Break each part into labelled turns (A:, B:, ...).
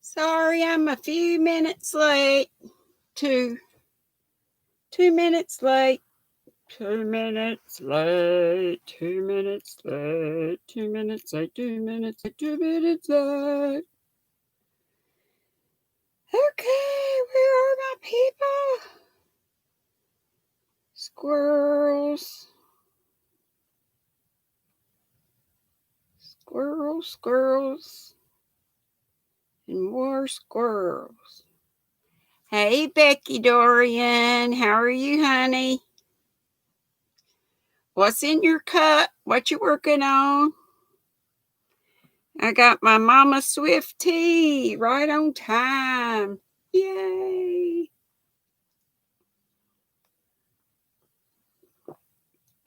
A: Sorry, I'm a few minutes late. 2 minutes late. 2 minutes late. 2 minutes late. 2 minutes late. 2 minutes late. 2 minutes late. Okay, where are my people? Squirrels. Squirrels, squirrels. And more squirrels. Hey, Becky Dorian. How are you, honey? What's in your cup? What you working on? I got my Mama Swift tea right on time. Yay.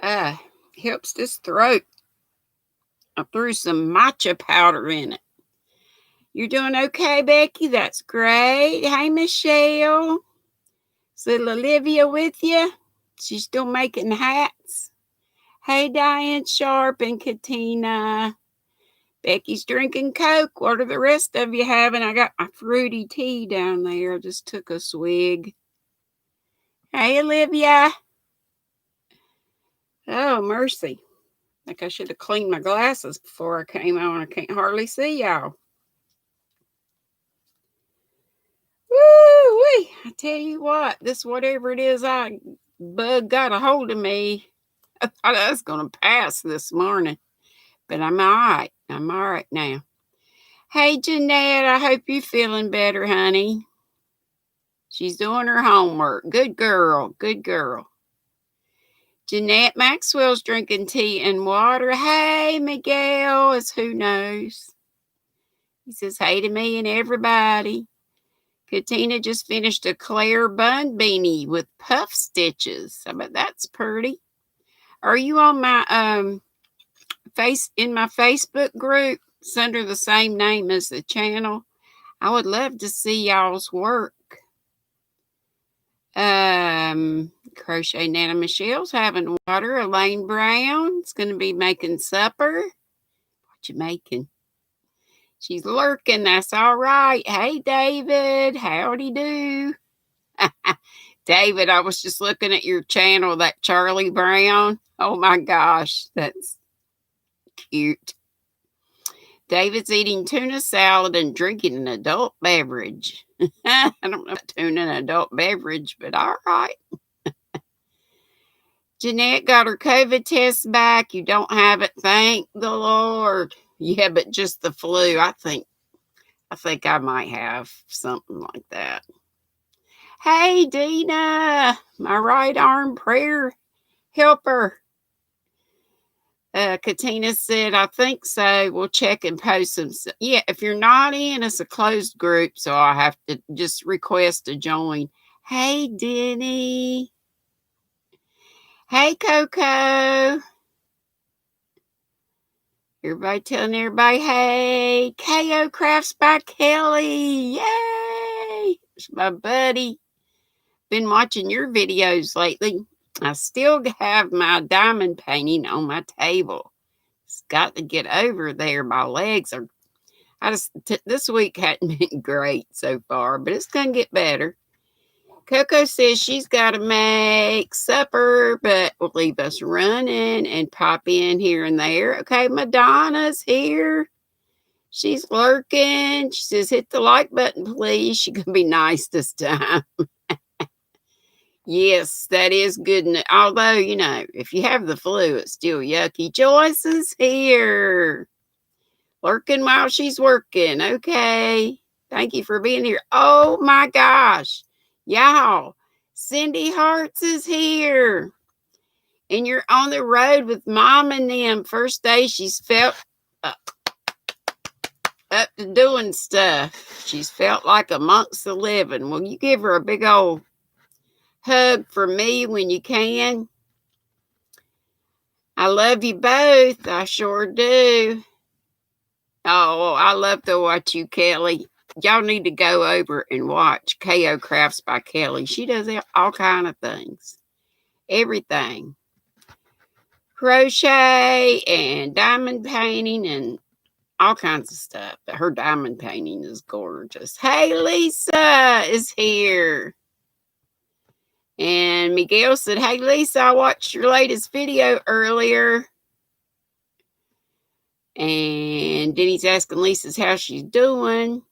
A: Helps this throat. I threw some matcha powder in it. You're doing okay, Becky? That's great. Hey, Michelle. Is little Olivia with you? She's still making hats. Hey, Diane Sharp and Katina. Becky's drinking Coke. What are the rest of you having? I got my fruity tea down there. I just took a swig. Hey, Olivia. Oh, mercy. Like I should have cleaned my glasses before I came on. I can't hardly see y'all. Woo-wee. I tell you what, this whatever it is bug got a hold of me. I thought I was going to pass this morning. But I'm all right. I'm all right now. Hey, Jeanette, I hope you're feeling better, honey. She's doing her homework. Good girl. Good girl. Jeanette Maxwell's drinking tea and water. Hey, Miguel, is who knows. He says hey to me and everybody. Katina just finished a Claire bun beanie with puff stitches. I bet that's pretty. Are you on my in my Facebook group? It's under the same name as the channel. I would love to see y'all's work. Crochet Nana Michelle's having water. Elaine Brown's going to be making supper. What you making? She's lurking. That's all right. Hey, David. Howdy do. David, I was just looking at your channel, that Charlie Brown. Oh, my gosh. That's cute. David's eating tuna salad and drinking an adult beverage. I don't know if tuna an adult beverage, but all right. Jeanette got her COVID test back. You don't have it, thank the Lord. Yeah, but just the flu. I think I might have something like that. Hey, Dina, my right arm prayer helper. Katina said, I think so. We'll check and post some. Yeah, if you're not in, it's a closed group, so I have to just request to join. Hey, Denny. Hey, Coco. Everybody telling everybody, hey, KO Crafts by Kelly. Yay. It's my buddy. Been watching your videos lately. I still have my diamond painting on my table. It's got to get over there. My legs are, this week hadn't been great so far, but it's going to get better. Coco says she's got to make supper, but will leave us running and pop in here and there. Okay, Madonna's here. She's lurking. She says, hit the like button, please. She can be nice this time. Yes, that is good. Although, if you have the flu, it's still yucky. Joyce is here. Lurking while she's working. Okay. Thank you for being here. Oh, my gosh. Y'all, Cindy Hartz is here. And you're on the road with Mom and them. First day she's felt up to doing stuff. She's felt like amongst the living. Will you give her a big old hug for me when you can? I love you both. I sure do. Oh, I love to watch you, Kelly. Y'all need to go over and watch KO Crafts by Kelly. She does all kind of things. Everything. Crochet and diamond painting and all kinds of stuff. But her diamond painting is gorgeous. Hey, Lisa is here. And Miguel said, hey, Lisa, I watched your latest video earlier. And Denny's asking Lisa's how she's doing.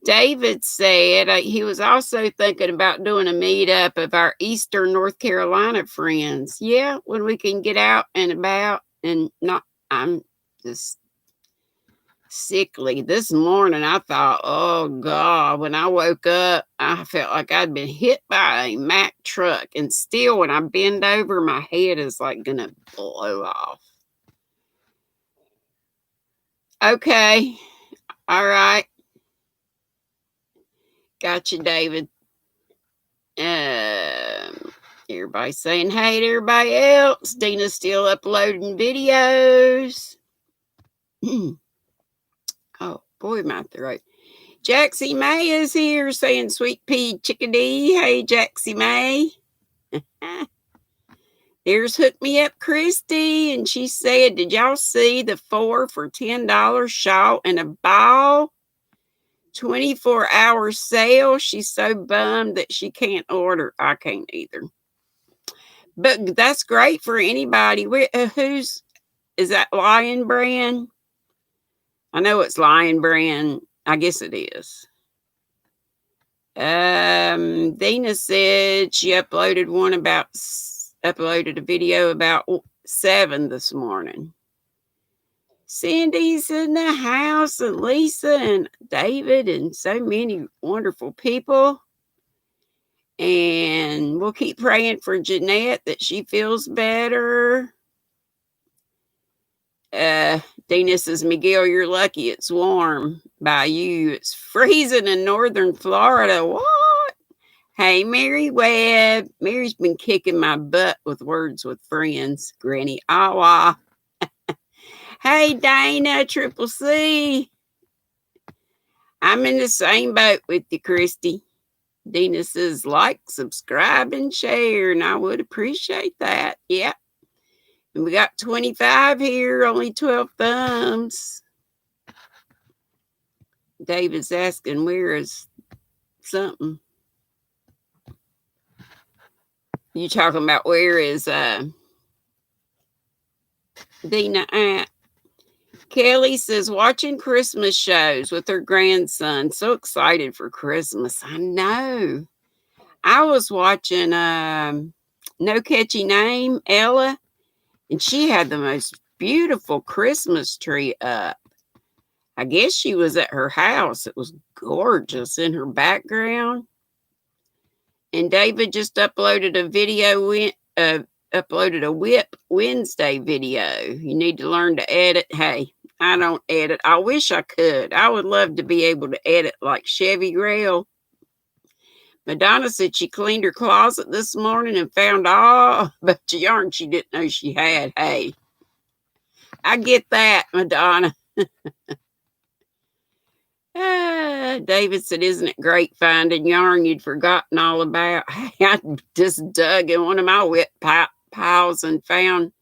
A: David said he was also thinking about doing a meetup of our Eastern North Carolina friends. Yeah, when we can get out and about and not, I'm just sickly. This morning I thought, oh God, when I woke up, I felt like I'd been hit by a Mack truck. And still, when I bend over, my head is like going to blow off. Okay. All right. Gotcha, David. Everybody saying hey to everybody else. Dina's still uploading videos. Oh, boy, my throat. Jaxie May is here saying sweet pea chickadee. Hey, Jaxie May. There's Hook Me Up Christy, and she said, did y'all see the 4 for $10 shawl and a ball? 24-hour sale. She's so bummed that she can't order. I can't either. But that's great for anybody. Is that Lion Brand? I know it's Lion Brand. I guess it is. Dina said she uploaded a video about 7 this morning. Cindy's in the house, and Lisa and David and so many wonderful people. And we'll keep praying for Jeanette that she feels better. Dina says, Miguel, you're lucky it's warm by you. It's freezing in northern Florida. What? Hey, Mary Webb. Mary's been kicking my butt with words with friends. Granny Awa. Hey, Dana, Triple C. I'm in the same boat with you, Christy. Dina says, like, subscribe, and share, and I would appreciate that. Yep. And we got 25 here, only 12 thumbs. David's asking, where is something? You talking about where is Dina at? Kelly says, watching Christmas shows with her grandson. So excited for Christmas. I know. I was watching No Catchy Name, Ella, and she had the most beautiful Christmas tree up. I guess she was at her house. It was gorgeous in her background. And David just uploaded a video, uploaded a Whip Wednesday video. You need to learn to edit. Hey, I don't edit. I wish I could. I would love to be able to edit like Chevy Rail. Madonna said she cleaned her closet this morning and found all a bunch of yarn she didn't know she had. Hey, I get that, Madonna. David said, isn't it great finding yarn you'd forgotten all about? I just dug in one of my whip piles and found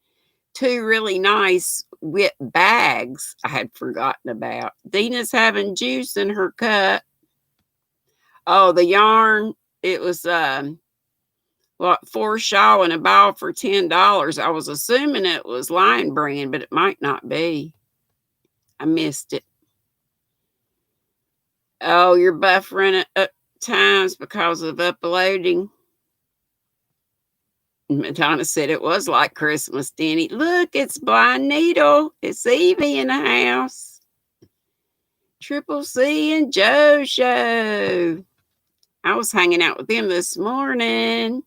A: 2 really nice whip bags I had forgotten about. Dina's having juice in her cup. Oh, the yarn, it was 4 shawl and a ball for $10. I was assuming it was Lion Brand, but it might not be. I missed it. Oh, you're buffering at times because of uploading. Madonna said it was like Christmas, Denny. Look, it's Blind Needle. It's Evie in the house. Triple C and Joe Show. I was hanging out with them this morning.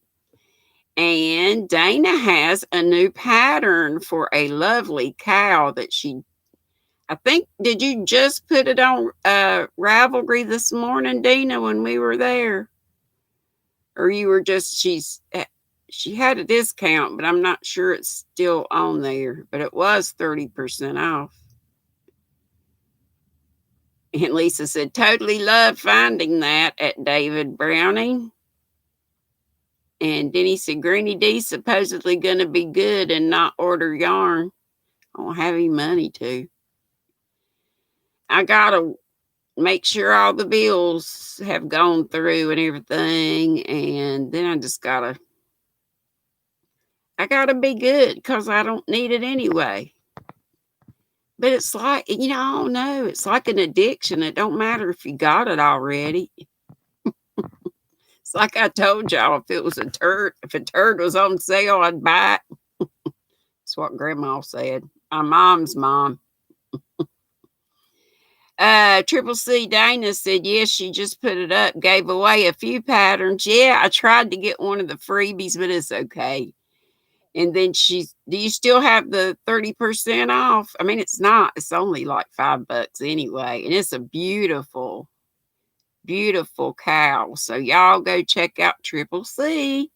A: And Dana has a new pattern for a lovely cow that I think, did you just put it on Ravelry this morning, Dina, when we were there? Or you were just, she had a discount, but I'm not sure it's still on there. But it was 30% off. And Lisa said, totally love finding that at David Browning. And Denny said, GrannyDee supposedly going to be good and not order yarn. I don't have any money to. I gotta make sure all the bills have gone through and everything, and then I gotta be good because I don't need it anyway. But it's like, I don't know, it's like an addiction. It don't matter if you got it already. It's like I told y'all, if a turd was on sale, I'd buy it. That's what Grandma said. My mom's mom. Triple C Dana said, yes, she just put it up, gave away a few patterns. Yeah, I tried to get one of the freebies, but it's okay. And then do you still have the 30% off? I mean, it's not, it's only like $5 anyway. And it's a beautiful, beautiful cow. So y'all go check out Triple C.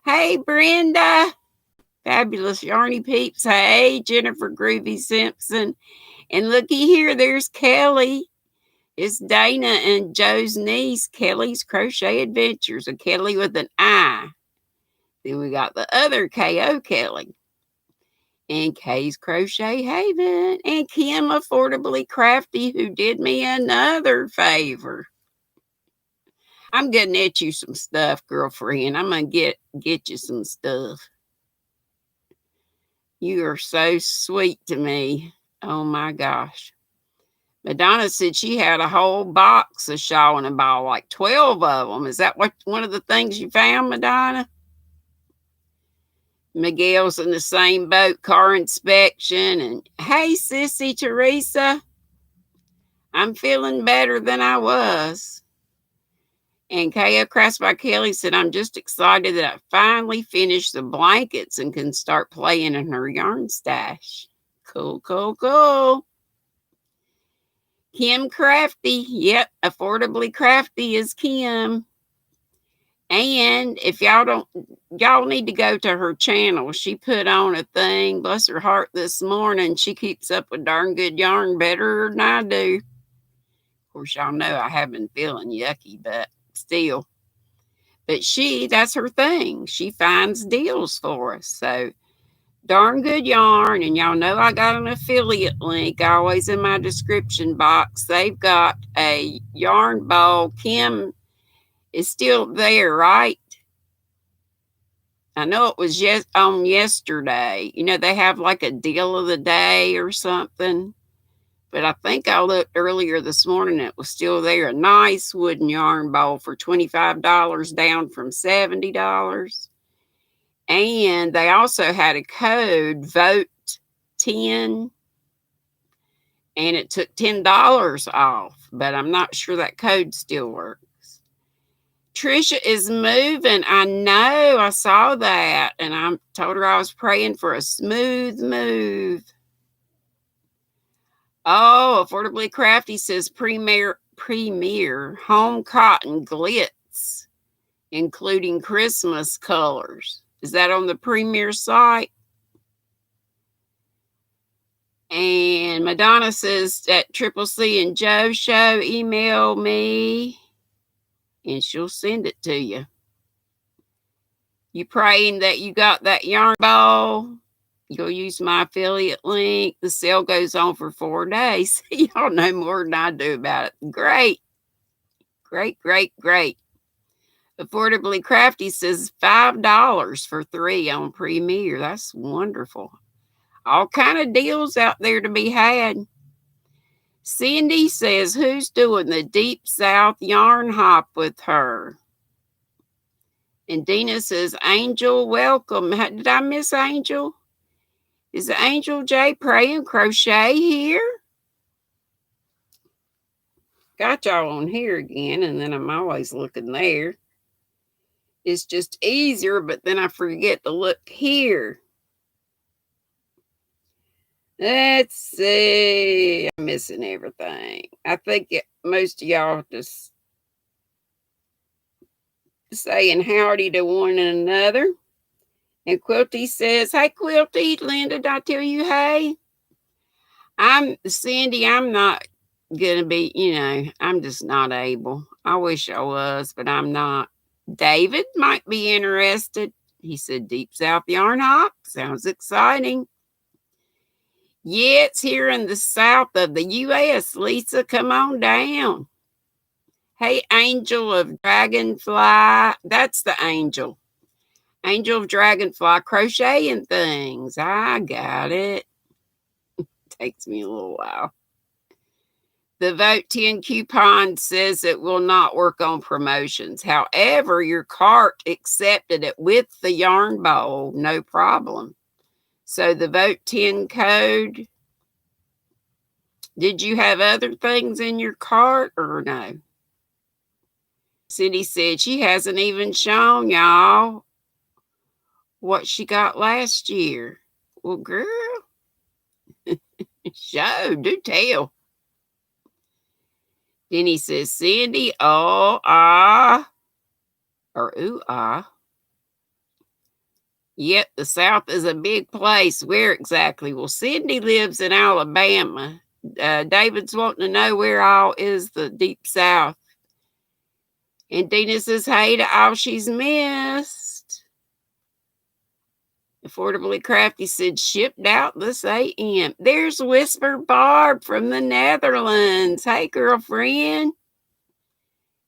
A: Hey, Brenda. Fabulous Yarny Peeps. Hey, Jennifer Groovy Simpson. And looky here, there's Kelly. It's Dana and Joe's niece, Kelly's Crochet Adventures, a Kelly with an I. Then we got the other KO Kelly. And Kay's Crochet Haven. And Kim Affordably Crafty, who did me another favor. I'm gonna knit you some stuff, girlfriend. I'm gonna get you some stuff. You are so sweet to me. Oh my gosh. Madonna said she had a whole box of Shaw and a Ball, like 12 of them. Is that one of the things you found, Madonna? Miguel's in the same boat, car inspection. And hey, Sissy Teresa, I'm feeling better than I was. And K.O. Crafts by Kelly said, I'm just excited that I finally finished the blankets and can start playing in her yarn stash. Cool, cool, cool. Kim Crafty. Yep, Affordably Crafty is Kim. And if y'all need to go to her channel. She put on a thing, bless her heart, this morning. She keeps up with darn good yarn better than I do. Of course, y'all know I have been feeling yucky, but still. But that's her thing. She finds deals for us. So darn good yarn. And y'all know I got an affiliate link always in my description box. They've got a yarn bowl. Kim is still there, right? I know it was on yesterday. They have like a deal of the day or something. But I think I looked earlier this morning. It was still there. A nice wooden yarn bowl for $25, down from $70. And they also had a code, vote 10, and it took $10 off. But I'm not sure that code still works. Trisha is moving. I know. I saw that. And I told her I was praying for a smooth move. Oh, Affordably Crafty says premier home cotton glitz, including Christmas colors. Is that on the Premier site? And Madonna says at Triple C and Joe show, email me and she'll send it to you. You praying that you got that yarn ball? You'll use my affiliate link. The sale goes on for 4 days. Y'all know more than I do about it. Great. Great, great, great. Affordably Crafty says $5 for 3 on Premier. That's wonderful. All kind of deals out there to be had. Cindy says, who's doing the Deep South yarn hop with her? And Dina says, Angel, welcome. Did I miss Angel? Is Angel J praying crochet here? Got y'all on here again, and then I'm always looking there. It's just easier, but then I forget to look here. Let's see. I'm missing everything. I think most of y'all just saying howdy to one another. And Quilty says, hey, Quilty, Linda, did I tell you hey? Cindy, I'm not going to be, I'm just not able. I wish I was, but I'm not. David might be interested. He said, Deep South Yarn Hop. Sounds exciting. Yeah, it's here in the south of the U.S. Lisa, come on down. Hey, Angel of Dragonfly. That's the angel. Angel of Dragonfly crocheting things. I got it. Takes me a little while. The Vote 10 coupon says it will not work on promotions. However, your cart accepted it with the yarn bowl. No problem. So the Vote 10 code. Did you have other things in your cart or no? Cindy said she hasn't even shown y'all what she got last year. Well, girl, do tell. Denny says, Cindy, oh, ah, or ooh, ah. Yep, the South is a big place. Where exactly? Well, Cindy lives in Alabama. David's wanting to know where all is the deep South. And Dina says, hey to all she's missed. Affordably Crafty said, shipped out this AM. There's Whisper Barb from the Netherlands. Hey, girlfriend.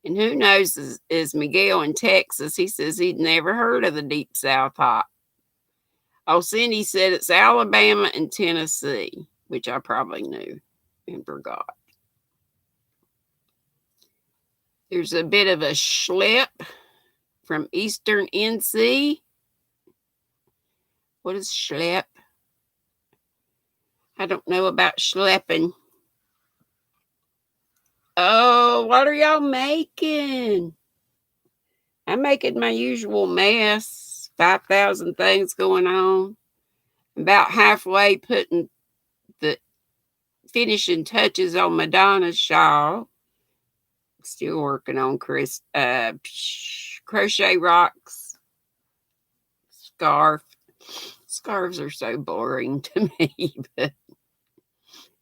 A: And who knows is Miguel in Texas. He says he'd never heard of the Deep South Hop. Oh, Cindy said it's Alabama and Tennessee, which I probably knew and forgot. There's a bit of a schlep from Eastern NC. What is schlep? I don't know about schlepping. Oh, what are y'all making? I'm making my usual mess. 5,000 things going on. About halfway putting the finishing touches on Madonna's shawl. Still working on Crochet Rocks scarf. Scarves are so boring to me, but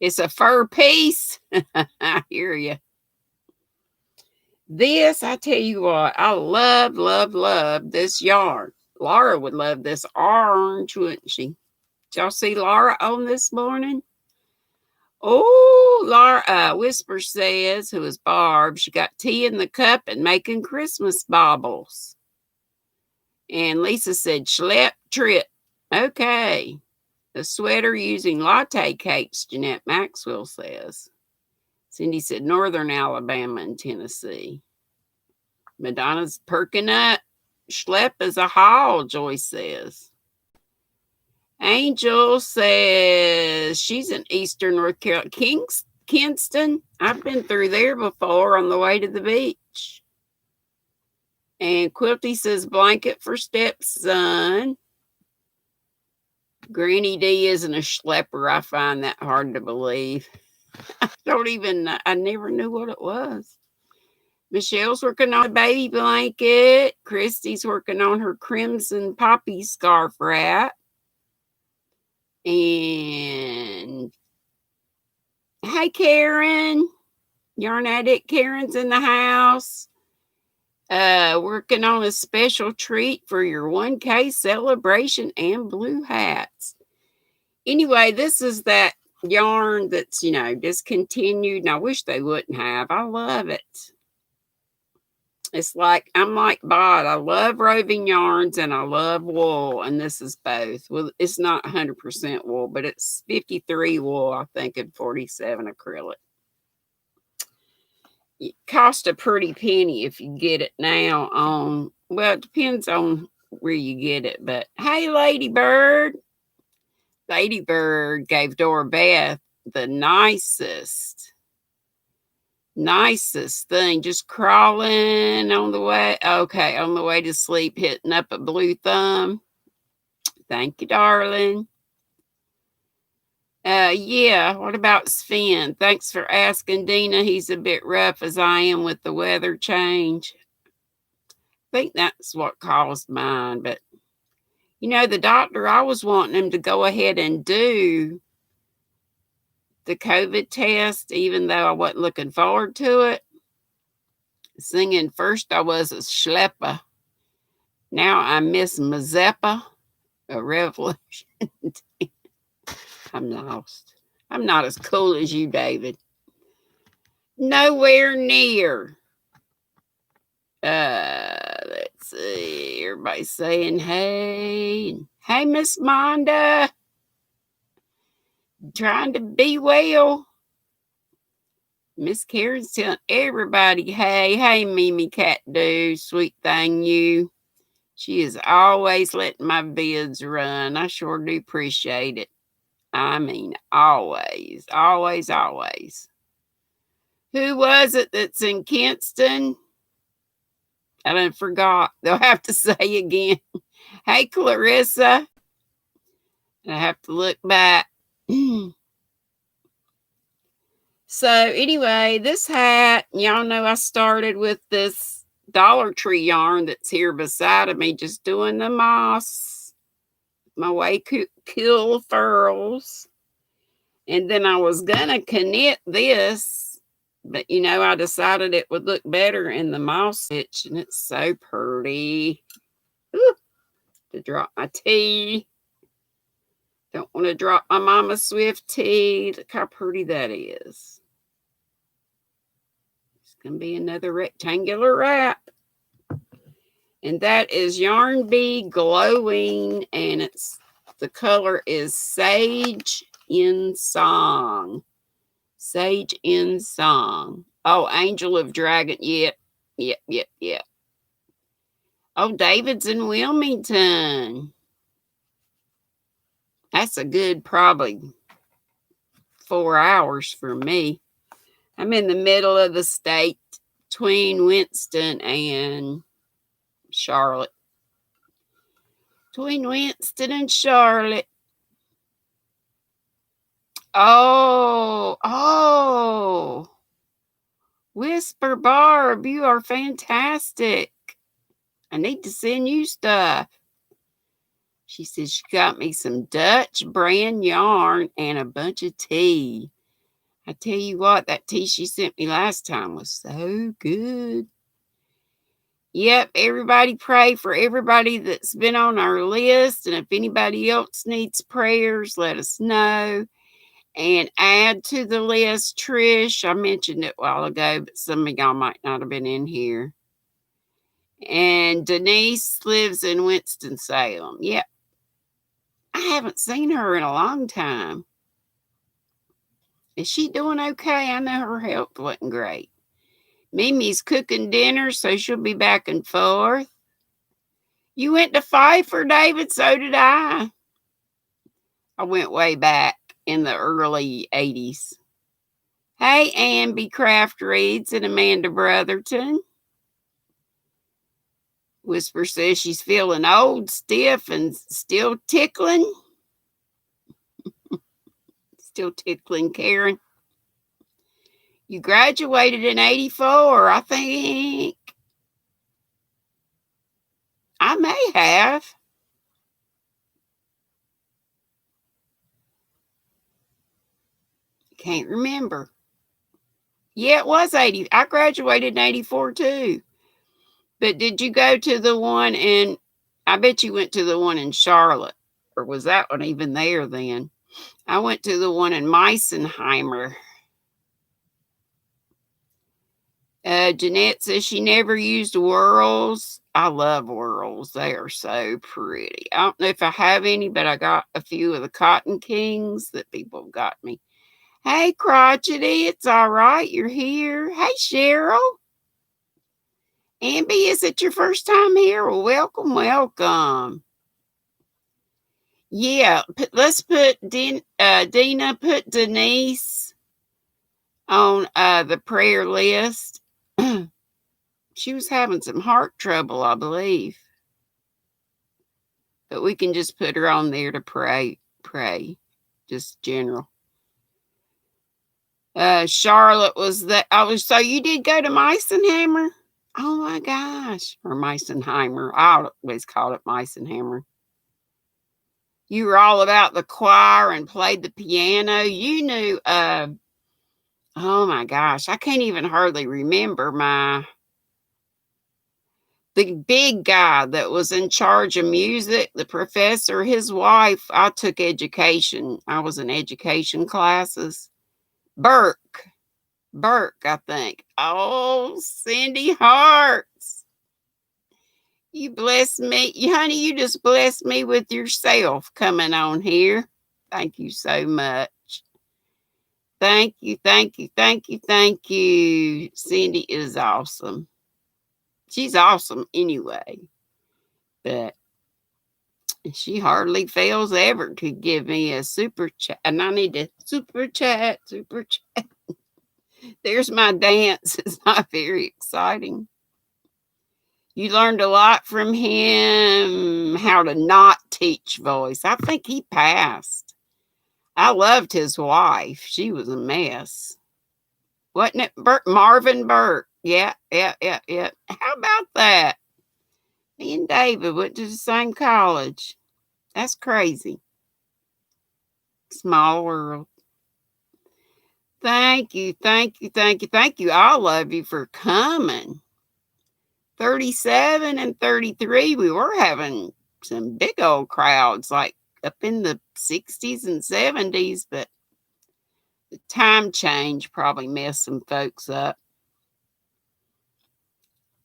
A: it's a fur piece. I hear you. This, I tell you what, I love this yarn. Laura would love this orange, wouldn't she? Did y'all see Laura on this morning? Oh, Laura, Whisper says, who is Barb, she got tea in the cup and making Christmas baubles. And Lisa said, schlep trip. Okay. The sweater using latte cakes, Jeanette Maxwell says. Cindy said, Northern Alabama and Tennessee. Madonna's perking up. Schlep is a haul, Joyce says. Angel says she's in Eastern North Carolina. Kinston. I've been through there before on the way to the beach. And Quilty says blanket for stepson. GrannyDee isn't a schlepper. I find that hard to believe. I never knew what it was. Michelle's working on a baby blanket. Christy's working on her crimson poppy scarf wrap. And hey, Karen. Yarn Addict Karen's in the house. Working on a special treat for your 1K celebration and blue hats. Anyway, this is that yarn that's, discontinued. And I wish they wouldn't have. I love it. It's like, I'm like Bod. I love roving yarns and I love wool. And this is both. Well, it's not 100% wool, but it's 53 wool, I think, and 47 acrylic. It costs a pretty penny if you get it now on, well, it depends on where you get it. But hey, Ladybird. Ladybird gave Dora Beth the nicest thing, just crawling on the way to sleep, hitting up a blue thumb. Thank you, darling. Yeah, what about Sven? Thanks for asking, Dina. He's a bit rough as I am with the weather change. I think that's what caused mine, but the doctor, I was wanting him to go ahead and do the COVID test, even though I wasn't looking forward to it. Singing first I was a schlepper. Now I miss Mazeppa, a revolution. I'm lost. I'm not as cool as you, David. Nowhere near. Let's see. Everybody's saying hey. Hey, Miss Monda. Trying to be well. Miss Karen's telling everybody, hey, Mimi Cat do, sweet thing you. She is always letting my vids run. I sure do appreciate it. I mean, always, always, always. Who was it that's in Kinston? I done forgot. They'll have to say again. Hey, Clarissa. I have to look back. So anyway, this hat, y'all know I started with this Dollar Tree yarn that's here beside of me, just doing the moss, my way cool furls. And then I was gonna knit this, but I decided it would look better in the moss stitch, and it's so pretty. Ooh, to drop my tea. Don't want to drop my Mama Swift tea. Look how pretty that is. It's going to be another rectangular wrap. And that is Yarn Bee Glowing. And the color is Sage in Song. Sage in Song. Oh, Angel of Dragon. Yep. Oh, David's in Wilmington. That's a good probably 4 hours for me. I'm in the middle of the state between Winston and Charlotte. Between Winston and Charlotte. Oh. Whisper Barb, you are fantastic. I need to send you stuff. She said she got me some Dutch brand yarn and a bunch of tea. I tell you what, that tea she sent me last time was so good. Yep, everybody pray for everybody that's been on our list. And if anybody else needs prayers, let us know. And add to the list Trish. I mentioned it a while ago, but some of y'all might not have been in here. And Denise lives in Winston-Salem. Yep. I haven't seen her in a long time. Is she doing okay? I know her health wasn't great. Mimi's cooking dinner, so she'll be back and forth. You went to Pfeiffer, David? So did I. I went way back in the early 80s. Hey, Amby Craft Reads and Amanda Brotherton. Whisper says she's feeling old, stiff, and still tickling. Still tickling, Karen. You graduated in 84, I think. I may have. Can't remember. Yeah, it was 80. I graduated in 84 too. But did you go to the one in, I bet you went to the one in Charlotte. Or was that one even there then? I went to the one in Meisenheimer. Jeanette says she never used whirls. I love whirls. They are so pretty. I don't know if I have any, but I got a few of the Cotton Kings that people got me. Hey, Crotchety, it's all right. You're here. Hey, Cheryl. Amby, is it your first time here? Well, welcome. Yeah, let's put Dina, put Denise on the prayer list. She was having some heart trouble, I believe. But we can just put her on there to pray. Just general. Charlotte was that. So you did go to Meisenheimer? Oh my gosh. Or Meisenheimer. I always called it Meisenheimer. You were all about the choir and played the piano. You knew, oh my gosh, I can't even hardly remember The big guy that was in charge of music, the professor, his wife, I took education. I was in education classes. Burke, I think. Oh, Cindy Hearts. You blessed me. Honey, you just blessed me with yourself coming on here. Thank you so much. Thank you, thank you, thank you, thank you. Cindy is awesome. She's awesome anyway. But she hardly fails ever to give me a super chat. And I need to super chat. There's my dance. It's not very exciting. You learned a lot from him, how to not teach voice. I think he passed. I loved his wife. She was a mess. Wasn't it Marvin Burke? Yeah. How about that? Me and David went to the same college. That's crazy. Small world. Thank you. I love you for coming. 37 and 33, we were having some big old crowds, like up in the 60s and 70s, but the time change probably messed some folks up.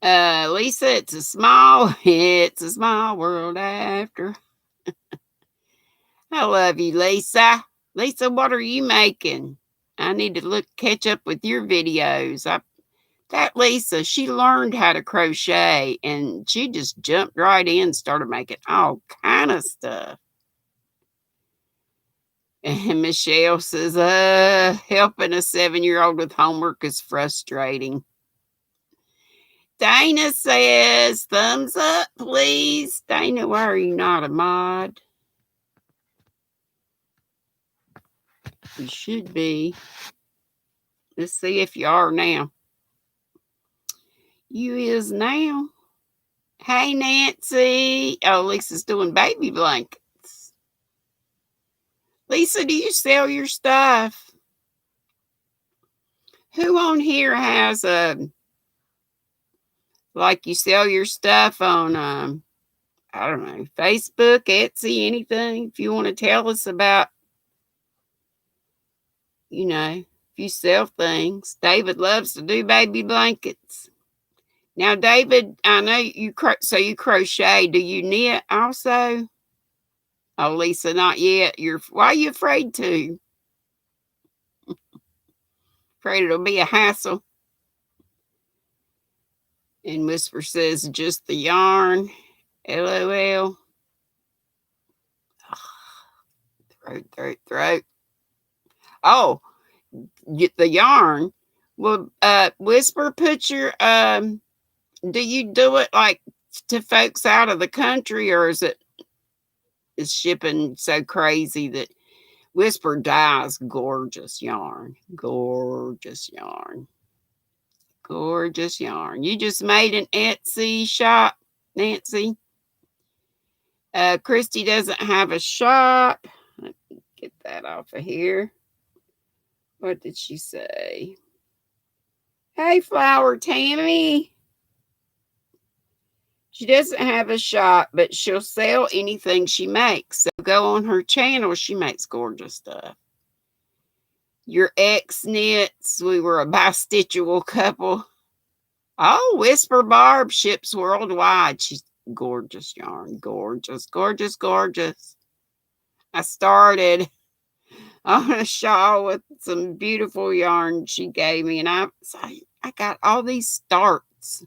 A: Lisa, it's a small world after. I love you, Lisa. Lisa, what are you making? I need to catch up with your videos. That Lisa, she learned how to crochet and she just jumped right in and started making all kind of stuff. And Michelle says, helping a 7-year-old with homework is frustrating. Dana says, thumbs up, please. Dana, why are you not a mod? You should be. Let's see if you are now. You is now. Hey, Nancy. Oh, Lisa's doing baby blankets. Lisa, do you sell your stuff? Who on here has like you sell your stuff on, I don't know, Facebook, Etsy, anything? If you want to tell us about, if you sell things. David loves to do baby blankets. Now, David, I know you crochet. Do you knit also? Oh, Lisa, not yet. Why are you afraid to? Afraid it'll be a hassle. And Whisper says, just the yarn. LOL. Throat. Oh, get the yarn. Well, Whisper, put your, do you do it like to folks out of the country, or is shipping so crazy that Whisper dyes gorgeous yarn? Gorgeous yarn. You just made an Etsy shop, Nancy. Christy doesn't have a shop. Let me get that off of here. What did she say? Hey, Flower Tammy. She doesn't have a shop, but she'll sell anything she makes. So go on her channel. She makes gorgeous stuff. Your ex knits. We were a bistitchual couple. Oh, Whisper Barb ships worldwide. She's gorgeous yarn. Gorgeous. I started on a shawl with some beautiful yarn she gave me, and I got all these starts.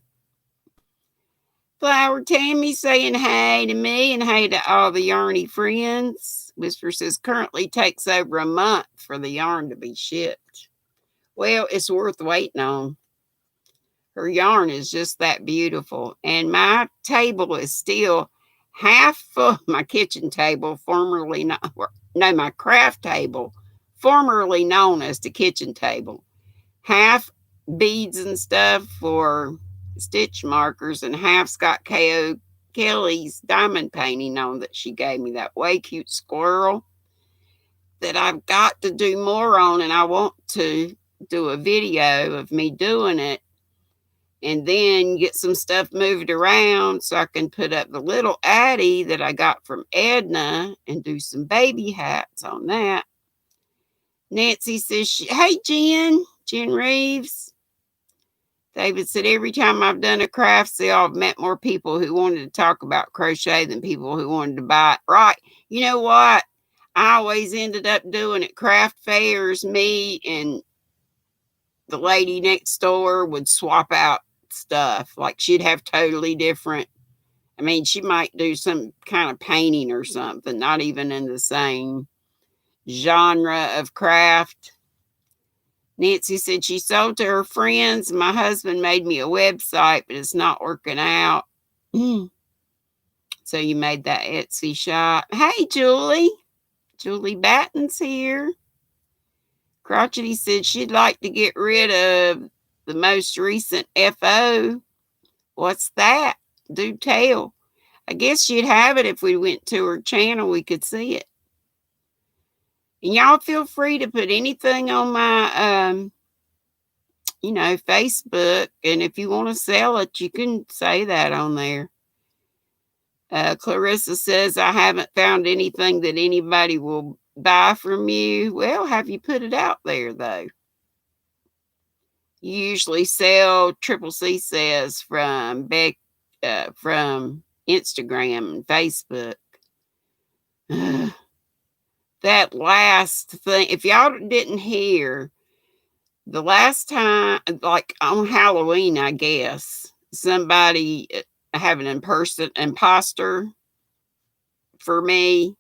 A: Flower Tammy saying hey to me and hey to all the yarny friends. Whisper says currently takes over a month for the yarn to be shipped. Well, it's worth waiting on. Her yarn is just that beautiful. And my table is still half full. My kitchen table, my craft table, formerly known as the kitchen table. Half beads and stuff for stitch markers, and half's got K.O. Kelly's diamond painting on that she gave me, that way cute squirrel that I've got to do more on, and I want to do a video of me doing it. and then get some stuff moved around so I can put up the little Addie that I got from Edna and do some baby hats on that. Nancy says, hey, Jen Reeves. David said, every time I've done a craft sale, I've met more people who wanted to talk about crochet than people who wanted to buy it. Right. You know what? I always ended up doing at craft fairs. Me and the lady next door would swap out stuff. Like she'd have totally different. I mean, she might do some kind of painting or something, not even in the same genre of craft. Nancy said she sold to her friends. My husband made me a website, but it's not working out. So you made that Etsy shop. Hey, Julie. Julie Batten's here. Crotchety said she'd like to get rid of the most recent FO. What's that? Do tell. I guess she'd have it if we went to her channel. We could see it. And y'all feel free to put anything on my Facebook. And if you want to sell it, you can say that on there. Clarissa says, I haven't found anything that anybody will buy from you. Well, have you put it out there, though? You usually sell, Triple C says, from Instagram and Facebook. That last thing, if y'all didn't hear, the last time, like on Halloween, I guess, somebody have an imposter for me,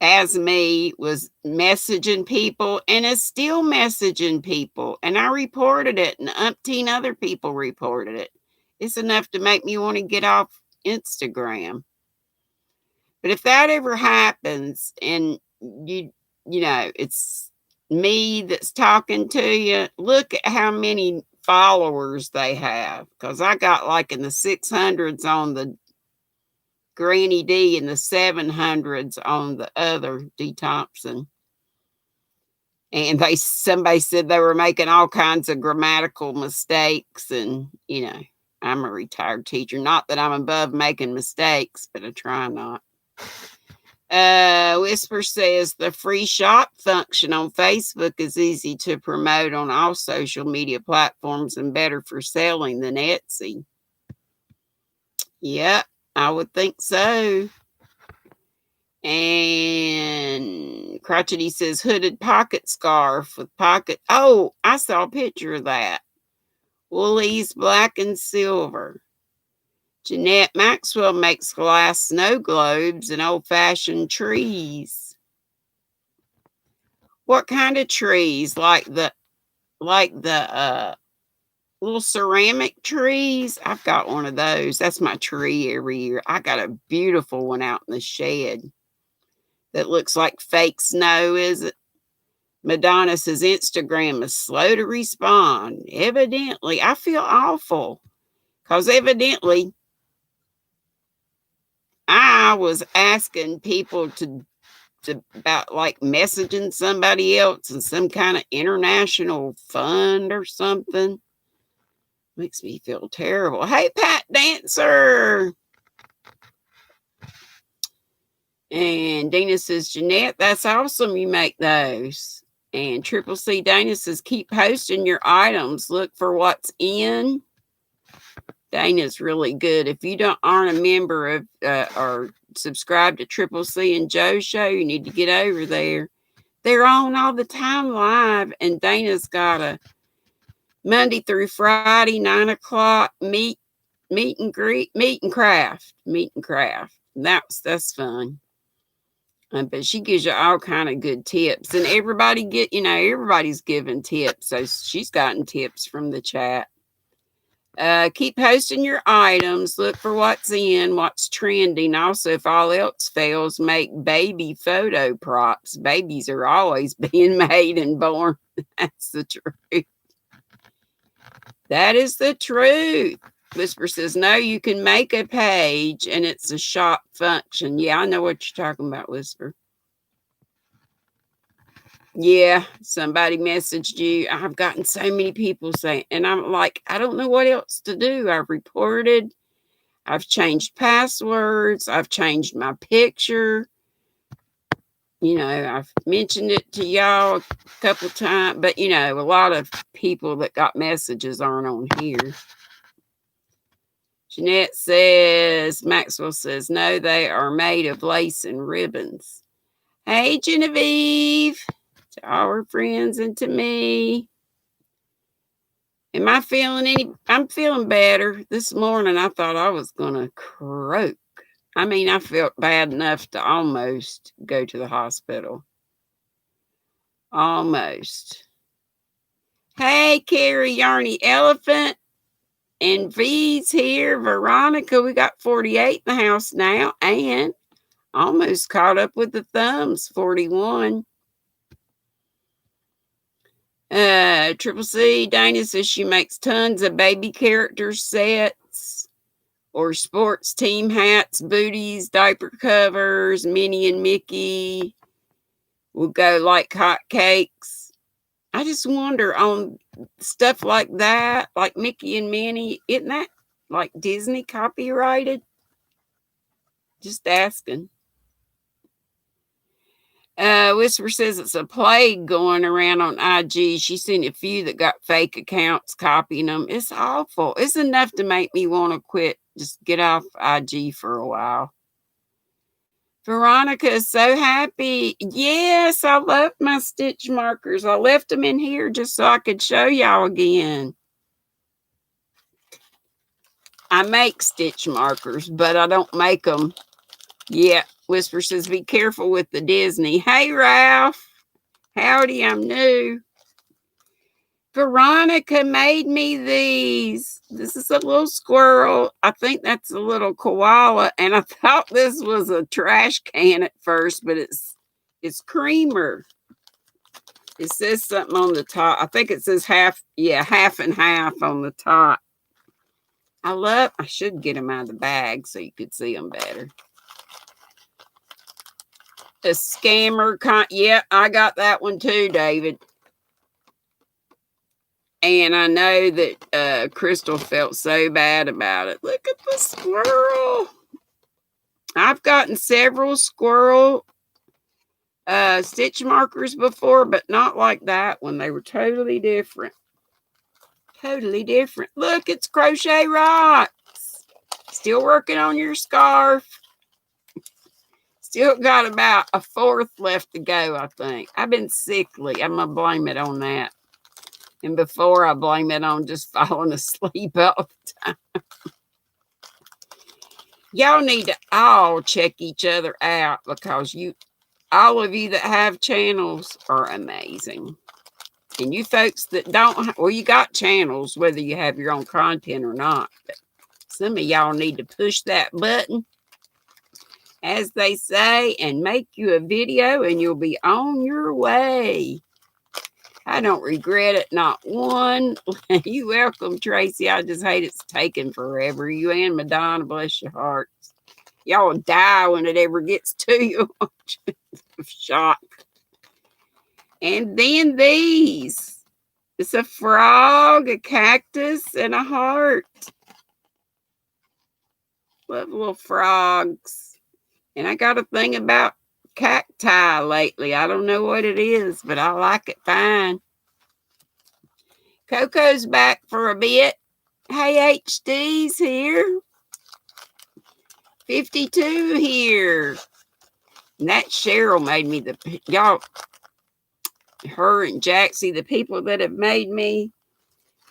A: as me, was messaging people and is still messaging people. And I reported it and umpteen other people reported it. It's enough to make me want to get off Instagram. But if that ever happens and it's me that's talking to you, look at how many followers they have. Because I got like in the 600s on the GrannyDee and the 700s on the other D. Thompson. And somebody said they were making all kinds of grammatical mistakes. And, I'm a retired teacher. Not that I'm above making mistakes, but I try not. Whisper says the free shop function on Facebook is easy to promote on all social media platforms and better for selling than Etsy. Yep, I would think so. And Crotchety says hooded pocket scarf with pocket. Oh, I saw a picture of that. Woolies black and silver. Jeanette Maxwell makes glass snow globes and old-fashioned trees. What kind of trees? Like the little ceramic trees? I've got one of those. That's my tree every year. I got a beautiful one out in the shed that looks like fake snow, is it? Madonna says Instagram is slow to respond. Evidently, I feel awful because evidently I was asking people to about like messaging somebody else in some kind of international fund or something. Makes me feel terrible. Hey, Pat Dancer. And Dana says, Jeanette, that's awesome. You make those. And Triple C Dana says, keep posting your items. Look for what's in. Dana's really good. If you aren't a member of or subscribe to Triple C and Joe's show, you need to get over there. They're on all the time live. And Dana's got a Monday through Friday, 9 o'clock meet and craft. That's fun. But she gives you all kind of good tips, and everybody's giving tips. So she's gotten tips from the chat. Keep posting your items. Look for what's in, what's trending. Also, if all else fails, make baby photo props. Babies are always being made and born. That's the truth. That is the truth. Whisper says, no, you can make a page and it's a shop function. Yeah, I know what you're talking about, Whisper. Yeah, somebody messaged you. I've gotten so many people saying, and I'm like, I don't know what else to do. I've reported, I've changed passwords, I've changed my picture. I've mentioned it to y'all a couple times, but a lot of people that got messages aren't on here. Jeanette says, Maxwell says, no, they are made of lace and ribbons. Hey, Genevieve, to our friends and to me. Am I feeling I'm feeling better. This morning I thought I was going to croak. I mean, I felt bad enough to almost go to the hospital. Almost. Hey, Carrie, Yarny Elephant. And V's here. Veronica, we got 48 in the house now. And almost caught up with the thumbs, 41. Triple C, Dana says she makes tons of baby character sets or sports team hats, booties, diaper covers. Minnie and Mickey will go like hotcakes. I just wonder on stuff like that, like Mickey and Minnie, isn't that like Disney copyrighted? Just asking. Whisper says it's a plague going around on IG. She's seen a few that got fake accounts copying them. It's awful. It's enough to make me want to quit. Just get off IG for a while. Veronica is so happy. Yes, I love my stitch markers. I left them in here just so I could show y'all again. I make stitch markers, but I don't make them. Yeah, Whisper says, be careful with the Disney. Hey, Ralph. Howdy, I'm new. Veronica made me these. This is a little squirrel. I think that's a little koala. And I thought this was a trash can at first, but it's creamer. It says something on the top. I think it says half and half on the top. I should get them out of the bag so you could see them better. A scammer yeah, I got that one too, David. And I know that Crystal felt so bad about it. Look at the squirrel. I've gotten several squirrel stitch markers before, but not like that one. They were totally different. Totally different. Look, it's Crochet Rocks. Still working on your scarf. Still got about a fourth left to go, I think. I've been sickly. I'm going to blame it on that. And before, I blame it on just falling asleep all the time. Y'all need to all check each other out because all of you that have channels are amazing. And you folks that don't, well, you got channels, whether you have your own content or not. But some of y'all need to push that button, as they say, and make you a video and you'll be on your way. I don't regret it, not one. You welcome, Tracy. I just hate it's taking forever. You and Madonna, bless your hearts. Y'all will die when it ever gets to you. Shock. And then these. It's a frog, a cactus, and a heart. Love little frogs. And I got a thing about cacti lately. I don't know what it is, but I like it fine. Coco's back for a bit. Hey, HD's here. 52 here. And that Cheryl made me y'all, her and Jaxie, the people that have made me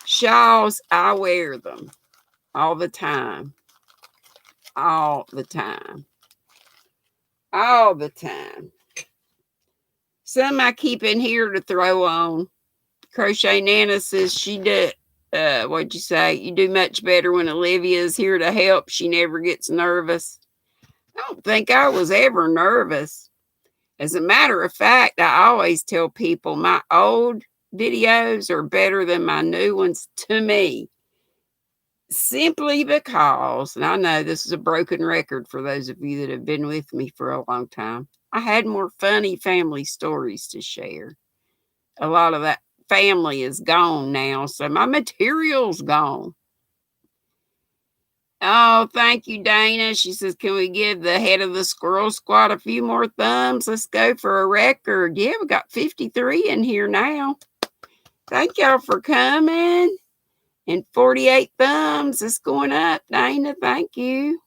A: shawls, I wear them all the time. All the time. All the time. Some I keep in here to throw on. Crochet Nana says she did. What'd you say? You do much better when Olivia's here to help. She never gets nervous. I don't think I was ever nervous. As a matter of fact, I always tell people my old videos are better than my new ones to me. Simply because, and I know this is a broken record for those of you that have been with me for a long time, I had more funny family stories to share. A lot of that family is gone now, so my material's gone. Oh, thank you, Dana. She says, can we give the head of the squirrel squad a few more thumbs? Let's go for a record. Yeah, we got 53 in here now. Thank y'all for coming. And 48 thumbs. It's going up, Dana. Thank you.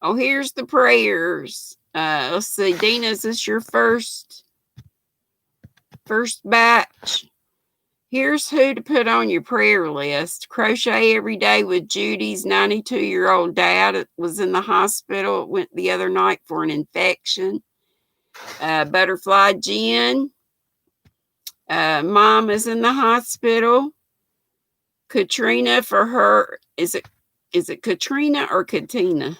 A: Oh, here's the prayers. Let's see, Dina, is this your first batch? Here's who to put on your prayer list. Crochet every day with Judy's 92-year-old dad. Was in the hospital. Went the other night for an infection. Butterfly Jen. Mom is in the hospital. Katrina for her. Is it Katrina or Katina?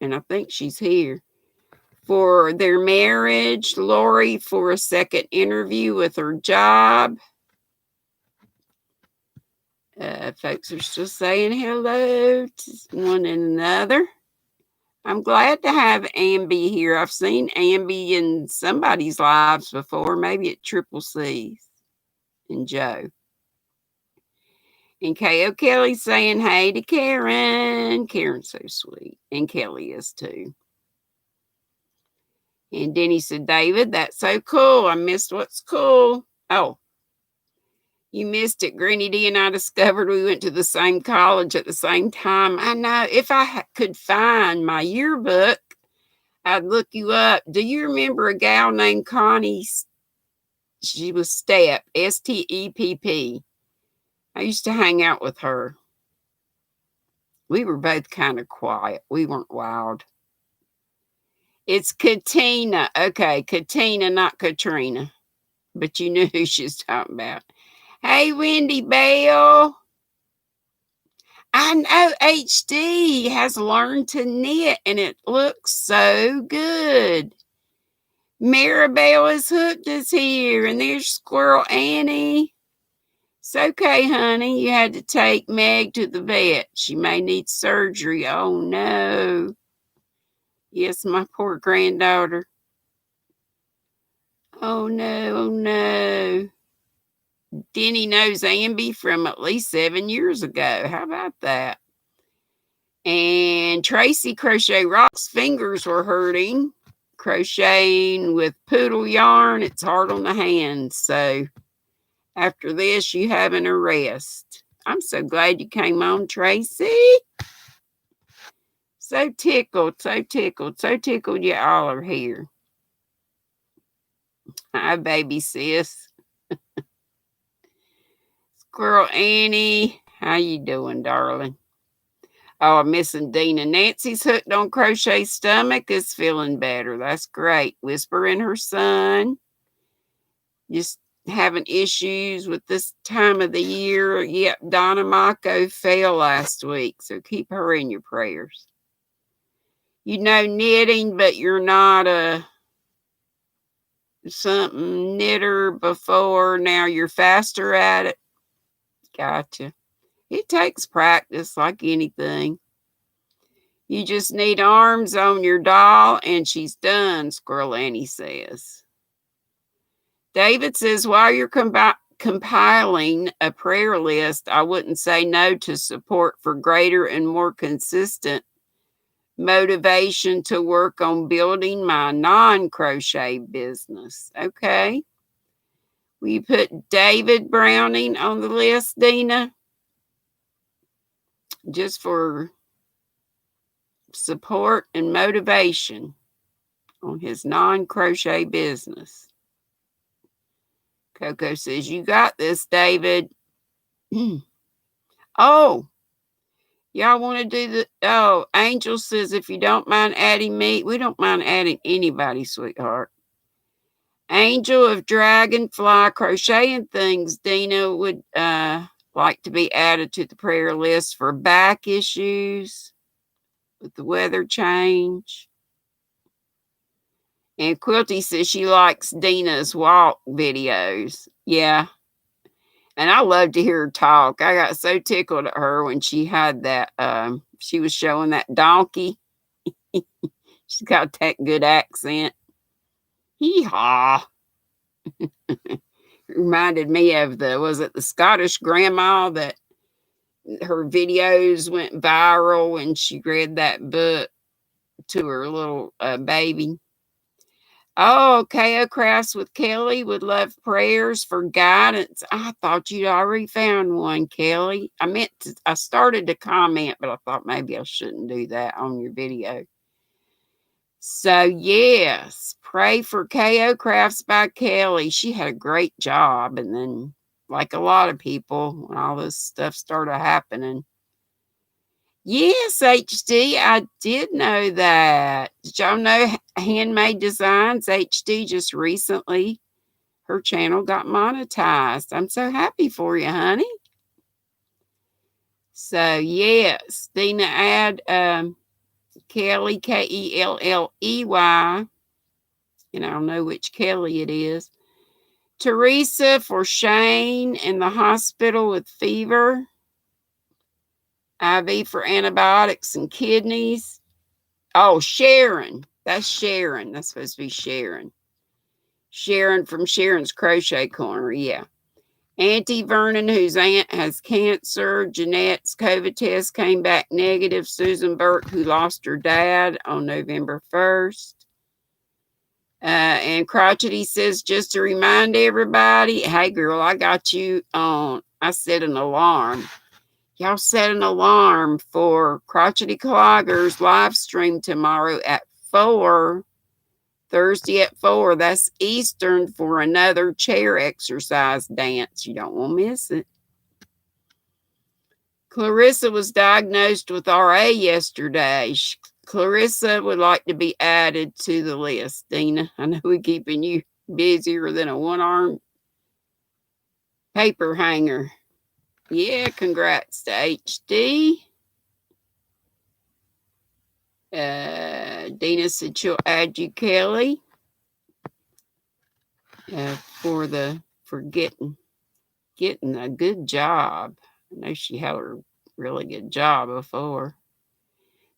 A: And I think she's here. For their marriage. Lori for a second interview with her job. Folks are still saying hello to one another. I'm glad to have Amby here. I've seen Amby in somebody's lives before, maybe at Triple C's and Joe. And K.O. Kelly saying hey to Karen. Karen's so sweet. And Kelly is too. And Denny said, David, that's so cool. I missed what's cool. Oh, you missed it. GrannyDee and I discovered we went to the same college at the same time. I know. If I could find my yearbook, I'd look you up. Do you remember a gal named Connie? She was Stepp, Stepp. I used to hang out with her. We were both kind of quiet. We weren't wild. It's Katina. Okay, Katina, not Katrina. But you knew who she's talking about. Hey, Wendy Bell. I know HD has learned to knit and it looks so good. Maribel is hooked us here, and there's Squirrel Annie. It's okay, honey. You had to take Meg to the vet. She may need surgery. Oh, no. Yes, my poor granddaughter. Oh, no. Oh, no. Denny knows Amby from at least 7 years ago. How about that? And Tracy Crochet Rock's fingers were hurting. Crocheting with poodle yarn, it's hard on the hands. So after this, you having a rest. I'm so glad you came on, Tracy. So tickled, so tickled, so tickled you all are here. Hi, baby sis. Squirrel Annie, how you doing, darling? Oh, I'm missing Dina. Nancy's hooked on crochet stomach is feeling better. That's great. Whispering her son. Just having issues with this time of the year. Yep, Donna Mako fell last week, so keep her in your prayers. You know knitting, but you're not a something knitter before. Now you're faster at it. Gotcha. It takes practice like anything. You just need arms on your doll and she's done, Squirrel Annie says. David says, while you're compiling a prayer list, I wouldn't say no to support for greater and more consistent motivation to work on building my non-crochet business. Okay. Will you put David Browning on the list, Dina? Just for support and motivation on his non-crochet business. Coco says, you got this, David. Oh, y'all want to do the... Oh, Angel says, if you don't mind adding me. We don't mind adding anybody, sweetheart. Angel of Dragonfly Crocheting Things, Dina would like to be added to the prayer list for back issues with the weather change. And Quilty says she likes Dina's walk videos. Yeah. And I love to hear her talk. I got so tickled at her when she had that, she was showing that donkey. She's got that good accent. Hee-haw. Reminded me of was it the Scottish grandma that her videos went viral when she read that book to her little baby. Oh, KO Crafts with Kelly would love prayers for guidance. I thought you'd already found one, Kelly. I started to comment, but I thought maybe I shouldn't do that on your video. So, yes, pray for KO Crafts by Kelly. She had a great job. And then, like a lot of people, when all this stuff started happening, yes, HD, I did know that. Did y'all know Handmade Designs HD just recently? Her channel got monetized. I'm so happy for you, honey. So, yes, Dina add Kelly, Kelley, and I don't know which Kelly it is. Teresa for Shane in the hospital with fever. IV for antibiotics and kidneys. Oh, Sharon. That's Sharon. That's supposed to be Sharon. Sharon from Sharon's Crochet Corner. Yeah. Auntie Vernon, whose aunt has cancer. Jeanette's COVID test came back negative. Susan Burke, who lost her dad on November 1st. And Crotchety says, just to remind everybody, hey, girl, I got you on. I set an alarm. Y'all set an alarm for Crotchety Clogger's live stream tomorrow at 4, Thursday at 4. That's Eastern for another chair exercise dance. You don't want to miss it. Clarissa was diagnosed with RA yesterday. Clarissa would like to be added to the list. Dina, I know we're keeping you busier than a one-armed paper hanger. Yeah, congrats to HD. Dina said she'll add you, Kelly, for getting a good job. I know she had a really good job before.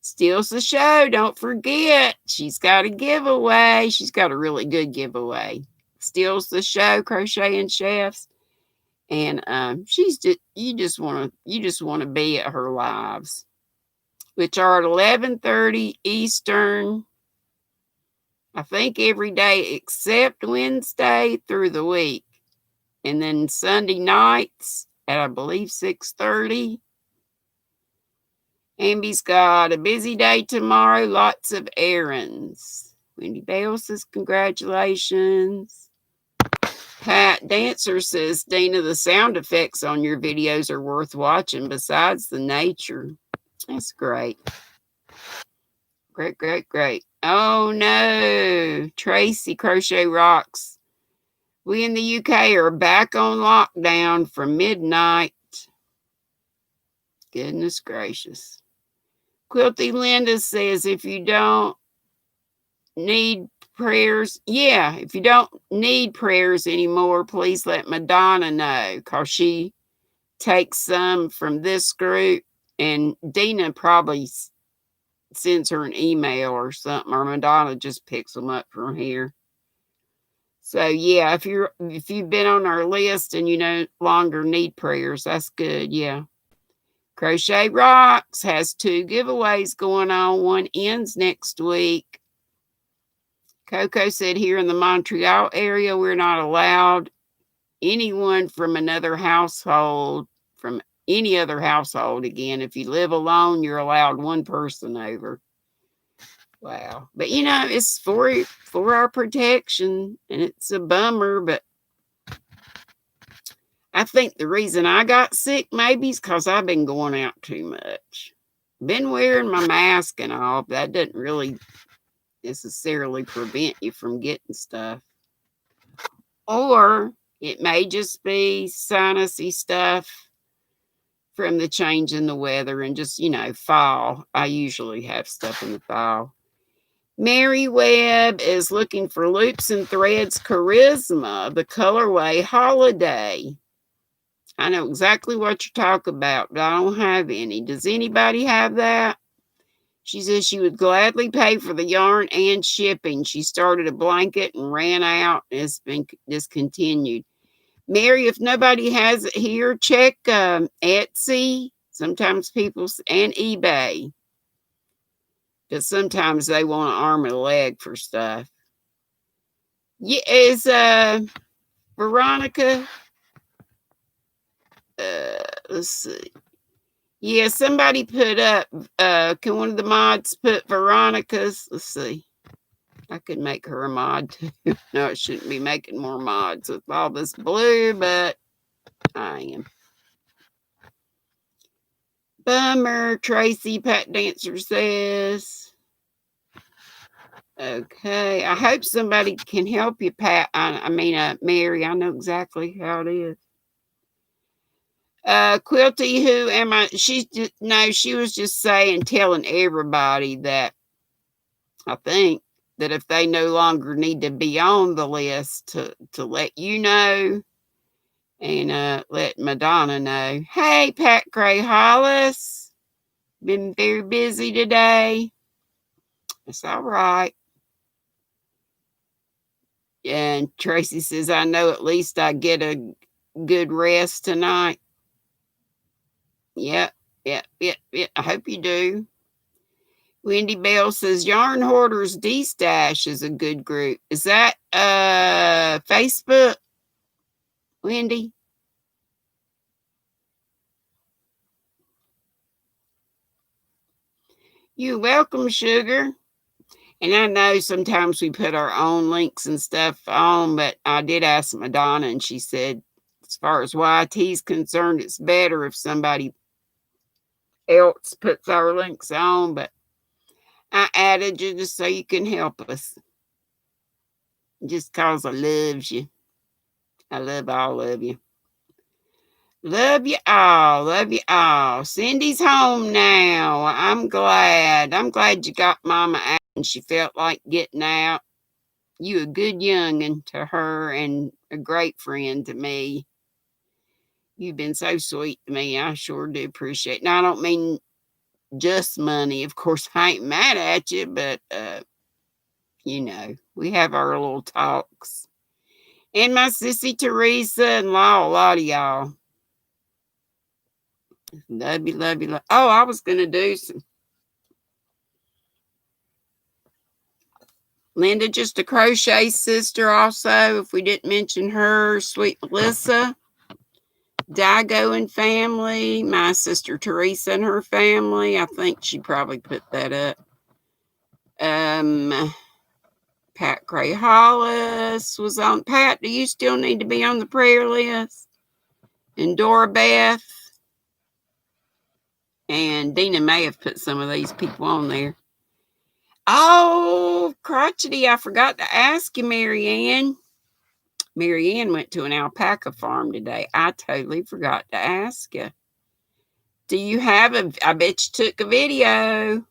A: Steals the show. Don't forget, she's got a giveaway. She's got a really good giveaway. Steals the show, Crocheting Chefs, and you just want to be at her lives, which are at 11:30 Eastern. I think every day except Wednesday through the week, and then Sunday nights at I believe 6:30. Amby's got a busy day tomorrow, lots of errands. Wendy Bell says, congratulations. Pat Dancer says, Dina, the sound effects on your videos are worth watching besides the nature. That's great. Great, great, great. Oh, no. Tracy Crochet Rocks. We in the UK are back on lockdown from midnight. Goodness gracious. Quilty Linda says, if you don't need prayers, if you don't need prayers anymore, please let Madonna know, because she takes some from this group, and Dina probably sends her an email or something, or Madonna just picks them up from here. So yeah, if you've been on our list and you no longer need prayers, that's good. Yeah. Crochet Rocks has 2 giveaways going on. One ends next week. Coco said here in the Montreal area, we're not allowed anyone from another household, from any other household again. If you live alone, you're allowed one person over. Wow. But it's for our protection, and it's a bummer, but I think the reason I got sick maybe is because I've been going out too much. Been wearing my mask and all, but that doesn't really necessarily prevent you from getting stuff. Or it may just be sinusy stuff from the change in the weather and just, fall. I usually have stuff in the fall. Mary Webb is looking for Loops and Threads Charisma, the colorway holiday. I know exactly what you're talking about, but I don't have any. Does anybody have that? She says she would gladly pay for the yarn and shipping. She started a blanket and ran out. It's been discontinued. Mary, if nobody has it here, check Etsy. Sometimes people and eBay, but sometimes they want an arm and a leg for stuff. Yeah, is Veronica? Let's see. Yeah, somebody put up. Can one of the mods put Veronica's? Let's see. I could make her a mod too. No, it shouldn't be making more mods with all this blue, but I am. Bummer, Tracy Pat Dancer says. Okay, I hope somebody can help you, Pat. Mary. I know exactly how it is. Quilty, who am I? She was just telling everybody that I think that if they no longer need to be on the list to let you know and let Madonna know. Hey, Pat Gray Hollis, been very busy today. It's all right. And Tracy says, I know at least I get a good rest tonight. Yep. I hope you do. Wendy Bell says Yarn Hoarders D-Stash is a good group. Is that Facebook, Wendy? You're welcome, sugar. And I know sometimes we put our own links and stuff on, but I did ask Madonna, and she said, as far as YT's concerned, it's better if somebody else puts our links on, but I added you just so you can help us. Just cause I loves you. I love all of you. Love you all. Love you all. Cindy's home now. I'm glad. I'm glad you got Mama out and she felt like getting out. You a good young'un to her and a great friend to me. You've been so sweet to me. I sure do appreciate it. Now, I don't mean just money. Of course, I ain't mad at you, but, we have our little talks. And my sissy Teresa and a lot of y'all. Love you, love you, love. Oh, I was going to do some. Linda, just a crochet sister also, if we didn't mention her. Sweet Melissa. Dago and family. My sister Teresa and her family. I think she probably put that up. Pat Gray Hollis was on. Pat, do you still need to be on the prayer list? And Dora Beth. And Dina may have put some of these people on there. Oh, crotchety, I forgot to ask you, Marianne. Marianne went to an alpaca farm today. I totally forgot to ask you. Do you have I bet you took a video.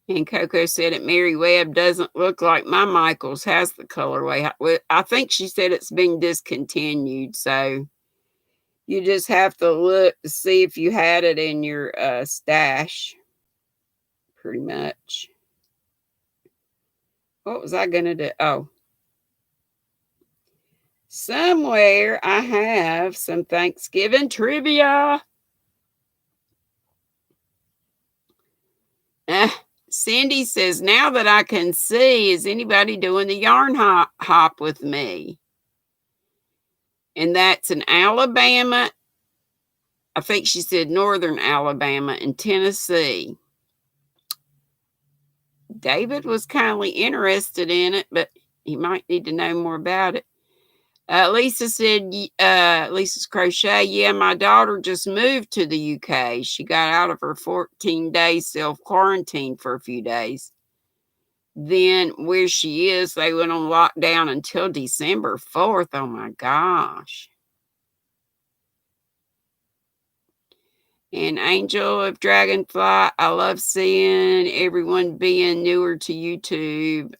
A: And Coco said it, Mary Webb doesn't look like my Michaels has the colorway. I think she said it's been discontinued. So you just have to look to see if you had it in your stash. Pretty much. What was I going to do? Oh. Somewhere I have some Thanksgiving trivia. Cindy says, now that I can see, is anybody doing the yarn hop with me? And that's in Alabama. I think she said northern Alabama and Tennessee. David was kindly interested in it, but he might need to know more about it. Lisa said, Lisa's Crochet, yeah, my daughter just moved to the UK. She got out of her 14-day self-quarantine for a few days. Then where she is, they went on lockdown until December 4th. Oh my gosh. And Angel of Dragonfly, I love seeing everyone being newer to YouTube,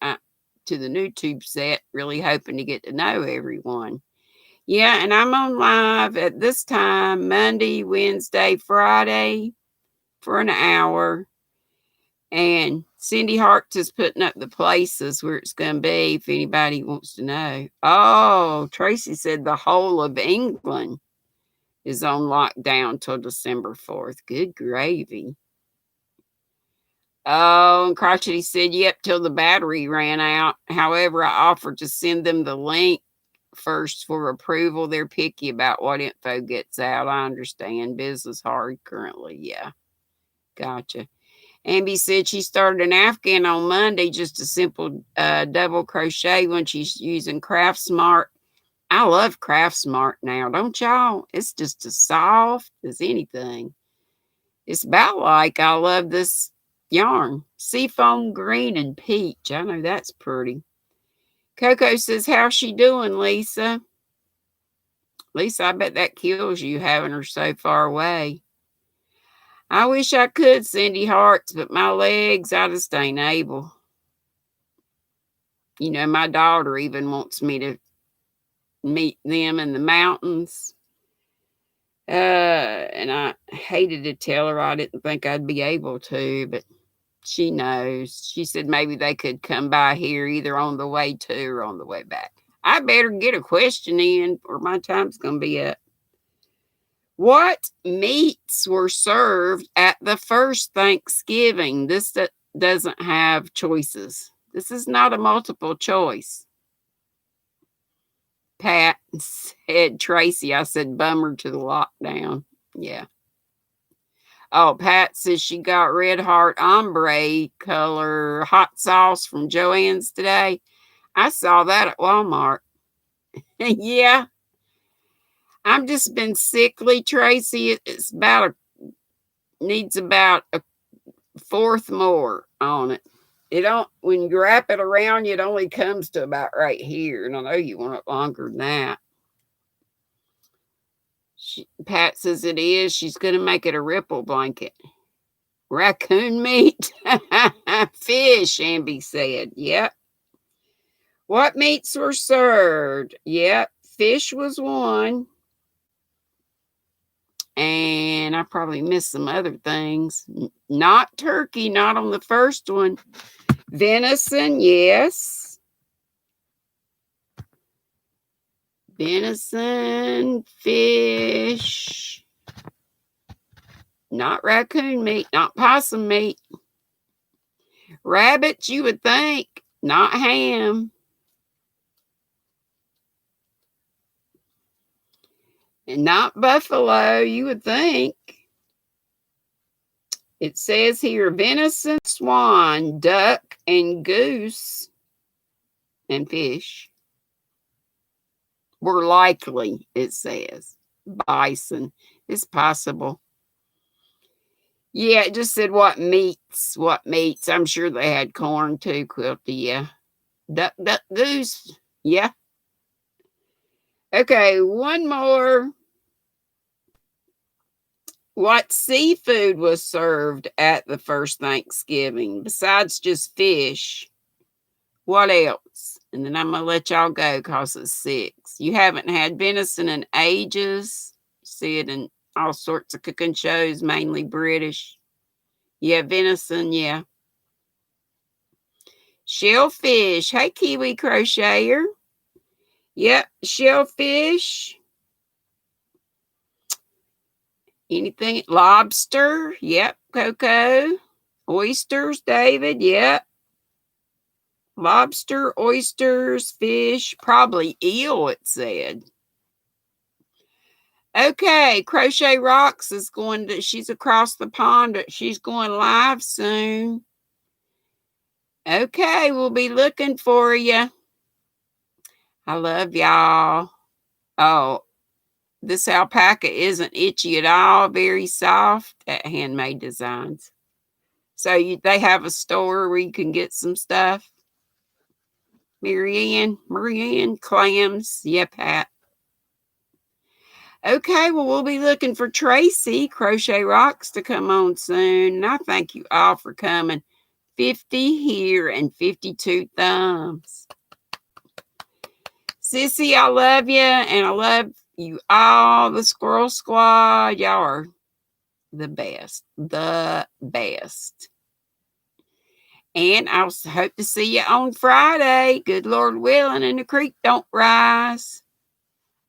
A: to the YouTube set, really hoping to get to know everyone. Yeah, and I'm on live at this time, Monday, Wednesday, Friday, for an hour. And Cindy Hart's is putting up the places where it's going to be if anybody wants to know. Oh, Tracy said the whole of England is on lockdown till December 4th. Good gravy. Oh, and Crotchety said, yep, till the battery ran out. However, I offered to send them the link first for approval. They're picky about what info gets out. I understand. Business hard currently. Yeah. Gotcha. Ambi said she started an Afghan on Monday, just a simple double crochet when she's using Craft Smart. I love Craft Smart now, don't y'all? It's just as soft as anything. It's about like I love this yarn. Seafoam green and peach. I know that's pretty. Coco says, how's she doing, Lisa? Lisa, I bet that kills you having her so far away. I wish I could, Cindy Harts, but my legs, I just ain't able. You know, my daughter even wants me to meet them in the mountains. And I hated to tell her I didn't think I'd be able to, but she knows. She said maybe they could come by here either on the way to or on the way back. I better get a question in or my time's going to be up. What meats were served at the first Thanksgiving? This doesn't have choices. This is not a multiple choice. Pat said Tracy. I said bummer to the lockdown. Yeah. Oh, Pat says she got Red Heart ombre color hot sauce from Joann's today. I saw that at Walmart. Yeah. I've just been sickly, Tracy. It's needs about a fourth more on it. It don't, when you wrap it around, it only comes to about right here. And I know you want it longer than that. Pat says it is. She's going to make it a ripple blanket. Raccoon meat. Fish, Ambi said. Yep. What meats were served? Yep. Fish was one. And I probably missed some other things. Not turkey, not on the first one. Venison, yes. Venison, fish. Not raccoon meat, not possum meat. Rabbits, you would think. Not ham. And not buffalo, you would think. It says here venison, swan, duck, and goose, and fish were likely, it says. Bison. It's possible. Yeah, it just said what meats. I'm sure they had corn too, Quilty. Yeah. Duck, goose. Yeah. Okay, one more. What seafood was served at the first Thanksgiving besides just fish? What else? And then I'm going to let y'all go because it's 6. You haven't had venison in ages. See it in all sorts of cooking shows, mainly British. Yeah, venison, yeah. Shellfish. Hey, Kiwi Crocheter. Yep, shellfish. Anything? Lobster. Yep, Coco. Oysters, David. Yep. Lobster, oysters, fish, probably eel, it said. Okay, Crochet Rocks is she's across the pond. She's going live soon. Okay, we'll be looking for you. I love y'all. Oh, this alpaca isn't itchy at all. Very soft at Handmade Designs. So they have a store where you can get some stuff. Marianne, clams. Yeah, Pat. Okay, well, we'll be looking for Tracy Crochet Rocks to come on soon. And I thank you all for coming. 50 here and 52 thumbs. Sissy, I love you. And I love you all, the Squirrel Squad. Y'all are the best. The best. And I'll hope to see you on Friday. Good Lord willing, and the creek don't rise.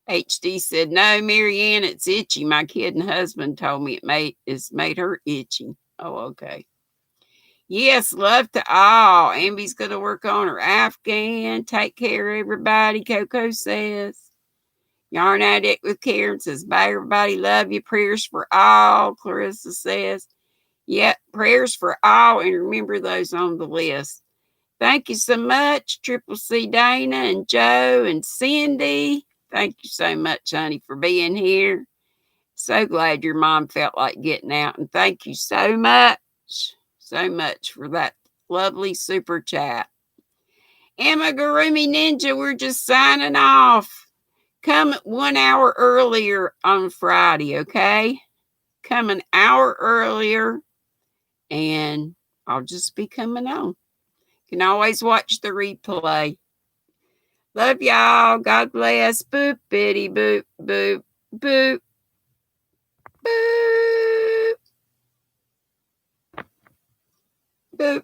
A: HD said, no, Marianne, it's itchy. My kid and husband told me it's made her itchy. Oh, okay. Yes, love to all. Amby's going to work on her Afghan. Take care, everybody, Coco says. Yarn Addict with Karen says, bye, everybody. Love you. Prayers for all, Clarissa says. Yep, prayers for all. And remember those on the list. Thank you so much, Triple C Dana and Joe and Cindy. Thank you so much, honey, for being here. So glad your mom felt like getting out. And thank you so much for that lovely super chat. Amigurumi Ninja, we're just signing off. Come 1 hour earlier on Friday, okay? Come an hour earlier, and I'll just be coming on. You can always watch the replay. Love y'all. God bless. Boop, bitty, boop, boop, boop, boop, boop.